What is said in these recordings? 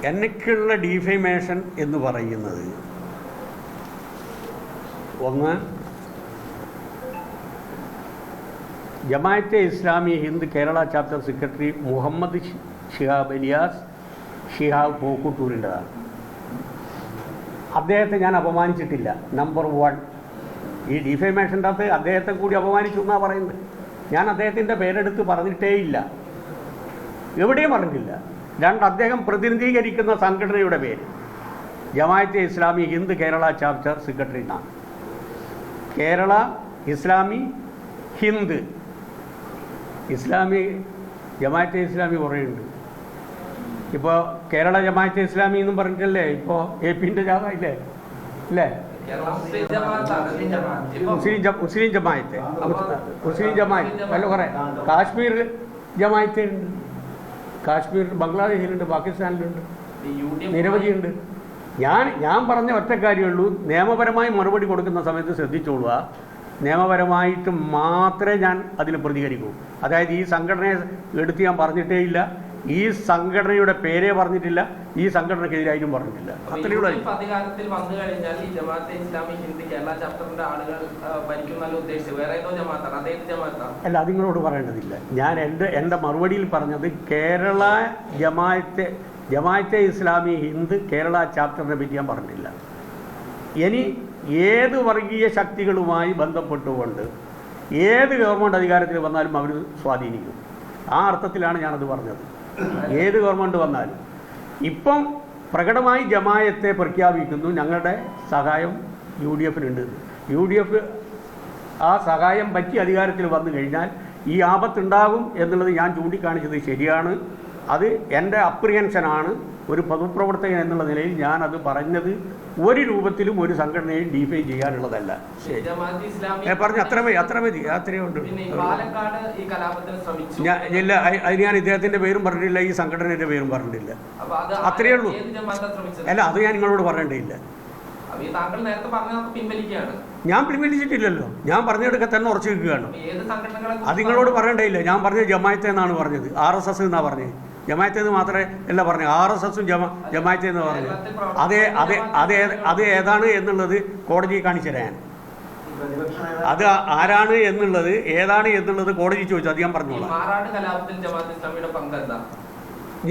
എനിക്കുള്ള ഡിഫേമേഷൻ എന്ന് പറയുന്നത് ഒന്ന്, ജമാഅത്തെ ഇസ്ലാമി ഹിന്ദ് കേരള ചാപ്റ്റർ സെക്രട്ടറി മുഹമ്മദ് ഷിഹാബ് ഇലിയാസ് ഷിഹാബ് പോക്കൂട്ടൂരിൻ്റെതാണ്. അദ്ദേഹത്തെ ഞാൻ അപമാനിച്ചിട്ടില്ല. നമ്പർ 1, ഈ ഡിഫേമേഷൻ്റെ അകത്ത് അദ്ദേഹത്തെ കൂടി അപമാനിച്ചു എന്നാണ് പറയുന്നത്. ഞാൻ അദ്ദേഹത്തിൻ്റെ പേരെടുത്ത് പറഞ്ഞിട്ടേ ഇല്ല, എവിടെയും പറഞ്ഞിട്ടില്ല. 2, അദ്ദേഹം പ്രതിനിധീകരിക്കുന്ന സംഘടനയുടെ പേര് ജമാഅത്തെ ഇസ്ലാമി ഹിന്ദ് കേരള ചാപ്റ്റർ സെക്രട്ടറി എന്നാണ്. കേരള ഇസ്ലാമി ഹിന്ദ്, ഇസ്ലാമി ജമാഅത്തെ ഇസ്ലാമി കുറേയുണ്ട്. ഇപ്പോൾ കേരള ജമാഅത്തെ ഇസ്ലാമി എന്നും പറഞ്ഞിട്ടല്ലേ ഇപ്പോൾ AP-ൻ്റെ ജാഥ ഇല്ലേ അല്ലേ? മുസ്ലിം ജമാഅത്ത് അല്ല, കുറേ കാശ്മീർ ജമാഅത്ത് ഉണ്ട്, കാശ്മീർ ബംഗ്ലാദേശിലുണ്ട്, പാകിസ്ഥാനിലുണ്ട്, നിരവധിയുണ്ട്. ഞാൻ പറഞ്ഞ ഒറ്റ കാര്യമുള്ളൂ, നിയമപരമായി മറുപടി കൊടുക്കുന്ന സമയത്ത് ശ്രദ്ധിച്ചോളുക. നിയമപരമായിട്ട് മാത്രമേ ഞാൻ അതിൽ പ്രതികരിക്കൂ. അതായത് ഈ സംഘടനയെ എടുത്ത് ഞാൻ പറഞ്ഞിട്ടേ ഇല്ല, ഈ സംഘടനയുടെ പേരേ പറഞ്ഞിട്ടില്ല, ഈ സംഘടനക്കെതിരായിട്ടും പറഞ്ഞിട്ടില്ല. അത്രയുള്ള അധികാരത്തിൽ വന്നു കഴിഞ്ഞാൽ ഈ ജമാഅത്തെ ഇസ്ലാമി ഹിന്ദ് കേരള ചാപ്റ്ററിന്റെ ആളുകൾ ഭരിക്കുന്നല്ലോ ഉദ്ദേശിച്ചത്, വേറെ ഏതോ ജമാഅത്താണ്, അദ്ദേഹത്തെ ജമാഅത്താണ്. അല്ല, അത് നിങ്ങളോട് പറയേണ്ടതില്ല. ഞാൻ എൻ്റെ മറുപടിയിൽ പറഞ്ഞത് കേരള ജമാഅത്തെ ഇസ്ലാമി ഹിന്ദ് കേരള ചാപ്റ്ററിനെ പറ്റി ഞാൻ പറഞ്ഞില്ല. ഇനി ഏത് വർഗീയ ശക്തികളുമായി ബന്ധപ്പെട്ടുകൊണ്ട് ഏത് ഗവൺമെൻറ് അധികാരത്തിൽ വന്നാലും അവർ സ്വാധീനിക്കും. ആ അർത്ഥത്തിലാണ് ഞാനത് പറഞ്ഞത്. ഏത് ഗവൺമെൻറ് വന്നാലും ഇപ്പം പ്രകടമായി ജമാഅത്തെ പ്രഖ്യാപിക്കുന്നു, ഞങ്ങളുടെ സഹായം UDF-നുണ്ട്. UDF ആ സഹായം പറ്റി അധികാരത്തിൽ വന്നു കഴിഞ്ഞാൽ ഈ ആപത്തുണ്ടാകും എന്നുള്ളത് ഞാൻ ചൂണ്ടിക്കാണിച്ചത് ശരിയാണ്. അത് എൻ്റെ അപ്രിഹെൻഷനാണ്. ഒരു പൊതുപ്രവർത്തകൻ എന്നുള്ള നിലയിൽ ഞാനത് പറഞ്ഞത് ഒരു രൂപത്തിലും ഒരു സംഘടനയും ഡിഫൈൻ ചെയ്യാനുള്ളതല്ല. പറഞ്ഞു അത്ര മതി, അത്രയേ ഉണ്ട്. ഇല്ല, അത് ഞാൻ ഇദ്ദേഹത്തിൻ്റെ പേരും പറഞ്ഞിട്ടില്ല, ഈ സംഘടനയുടെ പേരും പറഞ്ഞിട്ടില്ല, അത്രയേ ഉള്ളൂ. അല്ല, അത് ഞാൻ നിങ്ങളോട് പറയേണ്ടതില്ല. ഞാൻ പിൻവലിച്ചിട്ടില്ലല്ലോ, ഞാൻ പറഞ്ഞെടുക്ക തന്നെ ഉറച്ചു നിൽക്കുകയാണ്. അത് നിങ്ങളോട് പറയേണ്ടതില്ല. ഞാൻ പറഞ്ഞത് ജമാഅത്തെ എന്നാണ് പറഞ്ഞത്, RSS എന്നാണ് പറഞ്ഞത്. ജമാഅത്തെ എന്ന് മാത്രമേ അല്ല പറഞ്ഞു, RSS-ഉം ജമാഅത്തെ എന്ന് പറഞ്ഞു. അത് ഏതാണ് എന്നുള്ളത് കോടതിയെ കാണിച്ചു തരാൻ. അത് ആരാണ് എന്നുള്ളത് ഏതാണ് എന്നുള്ളത് കോടതി ചോദിച്ചു, അത് ഞാൻ പറഞ്ഞോളാം.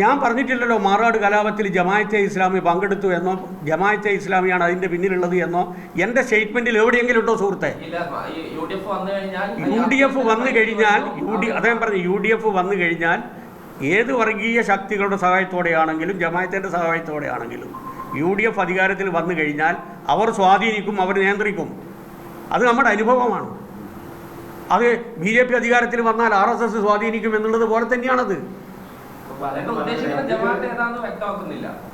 ഞാൻ പറഞ്ഞിട്ടില്ലല്ലോ മാറാട് കലാപത്തിൽ ജമാഅത്തെ ഇസ്ലാമി പങ്കെടുത്തു എന്നോ ജമാഅത്തെ ഇസ്ലാമിയാണ് അതിൻ്റെ പിന്നിലുള്ളത് എന്നോ എൻ്റെ സ്റ്റേറ്റ്മെൻറ്റിൽ എവിടെയെങ്കിലും ഉണ്ടോ സുഹൃത്തെ? UDF വന്നു കഴിഞ്ഞാൽ അദ്ദേഹം പറഞ്ഞു, UDF വന്നു കഴിഞ്ഞാൽ ഏത് വർഗീയ ശക്തികളുടെ സഹായത്തോടെയാണെങ്കിലും ജമാഅത്തിൻ്റെ സഹായത്തോടെയാണെങ്കിലും UDF അധികാരത്തിൽ വന്നു കഴിഞ്ഞാൽ അവർ സ്വാധീനിക്കും, അവർ നിയന്ത്രിക്കും. അത് നമ്മുടെ അനുഭവമാണ്. അത് BJP അധികാരത്തിൽ വന്നാൽ RSS സ്വാധീനിക്കും എന്നുള്ളത് പോലെ തന്നെയാണത്.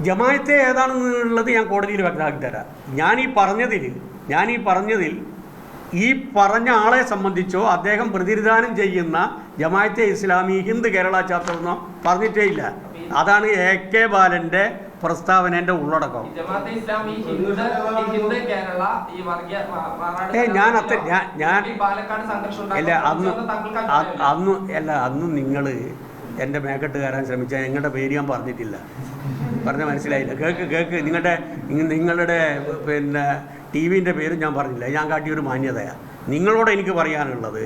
ജമാഅത്തെ ഏതാണെന്നുള്ളത് ഞാൻ കോടതിയിൽ വ്യക്തമാക്കി തരാം. ഞാൻ ഈ പറഞ്ഞതിൽ ഈ പറഞ്ഞ ആളെ സംബന്ധിച്ചോ അദ്ദേഹം പ്രതിനിധാനം ചെയ്യുന്ന ജമാഅത്തെ ഇസ്ലാമി ഹിന്ദ് കേരള ചാപ്റ്റർ എന്നോ പറഞ്ഞിട്ടേ ഇല്ല. അതാണ് AK ബാലൻ്റെ പ്രസ്താവനേൻ്റെ ഉള്ളടക്കം. അന്ന് നിങ്ങൾ എൻ്റെ മേക്കെട്ട് കയറാൻ ശ്രമിച്ചാൽ ഞങ്ങളുടെ പേര് ഞാൻ പറഞ്ഞിട്ടില്ല. പറഞ്ഞാൽ മനസ്സിലായില്ല. കേക്ക് നിങ്ങളുടെ പിന്നെ TV-ൻ്റെ പേരും ഞാൻ പറഞ്ഞില്ല. ഞാൻ കാട്ടിയൊരു മാന്യതയാണ്. നിങ്ങളോട് എനിക്ക് പറയാനുള്ളത്,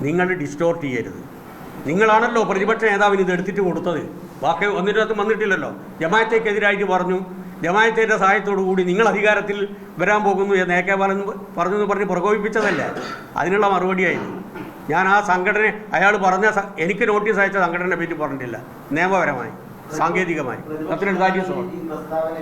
നിങ്ങൾ ഡിസ്റ്റോർട്ട് ചെയ്യരുത്. നിങ്ങളാണല്ലോ പ്രതിപക്ഷ നേതാവിന് ഇത് എടുത്തിട്ട് കൊടുത്തത്. ബാക്കി വന്നിട്ടില്ലല്ലോ. ജമാഅത്തേക്കെതിരായിട്ട് പറഞ്ഞു, ജമാഅത്തിൻ്റെ സഹായത്തോടു കൂടി നിങ്ങൾ അധികാരത്തിൽ വരാൻ പോകുന്നു എന്ന് AK ബാലൻ പറഞ്ഞ് പ്രകോപിപ്പിച്ചതല്ലേ? അതിനുള്ള മറുപടിയായിരുന്നു. ഞാൻ ആ സംഘടന അയാൾ പറഞ്ഞ എനിക്ക് നോട്ടീസ് അയച്ച സംഘടനയെ പറ്റി പറഞ്ഞിട്ടില്ല. നിയമപരമായി സാങ്കേതികമായി അത്രയും കാര്യം.